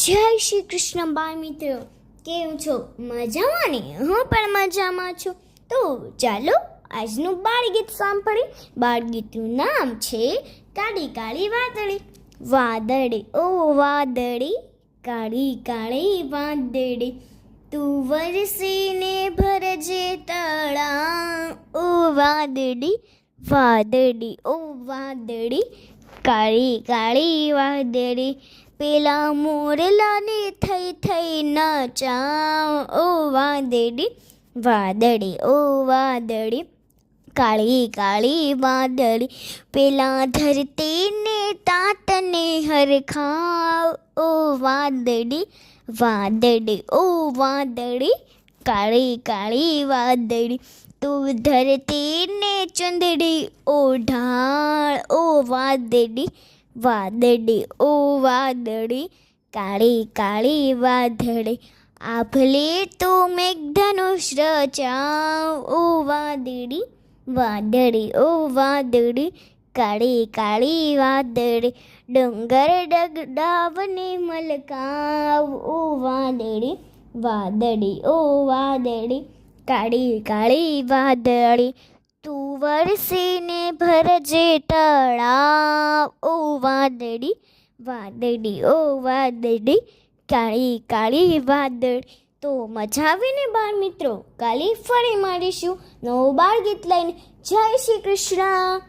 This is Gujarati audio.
જય શ્રી કૃષ્ણ બાળ મિત્રો, કેમ છો? મજામાં ને? હું પણ મજામાં છું. તો ચાલો આજનું બાળગીત સાંભળીએ. બાળગીતનું નામ છે કાળી કાળી વાદળી. વાદળી ઓ વાદળી, કાળી કાળી વાદળી, તું વરસીને ભરજે તળાવ. ઓ વાદળી વાદળી ઓ વાદળી, કાળી કાળી વાદળી, પેલા મોરલાને થઈ થઈ નાચાવ. ઓ વાદળી વાદળી ઓ વાદળી, કાળી કાળી વાદળી, પેલા ધરતીને તાતને હરખાવ. ઓ વાદળી વાદળી ઓ વાદળી, કાળી કાળી વાદળી, તું ધરતીને ચંદડી ઓઢાળ. ઓ વાદળી વાદળી ઓ વાદળી, કાળી કાળી વાદળી, આભલે તો મેઘધનુષ રચાવ. ઓ વાદળી વાદળી ઓ વાદળી, કાળી કાળી વાદળી, ડુંગર ડગડાવને મલકાવ. ઓ વાદળી વાદળી ઓ વાદળી, કાળી કાળી વાદળી, તું વરસીને ભરજે તળાવ. ઓ વાદળી વાદળી ઓ વાદળી, કાળી કાળી વાદળી. તો મજા આવીને બાળ મિત્રો? કાલે ફરી મળીશું નવું બાળગીત લઈને. જય શ્રી કૃષ્ણ.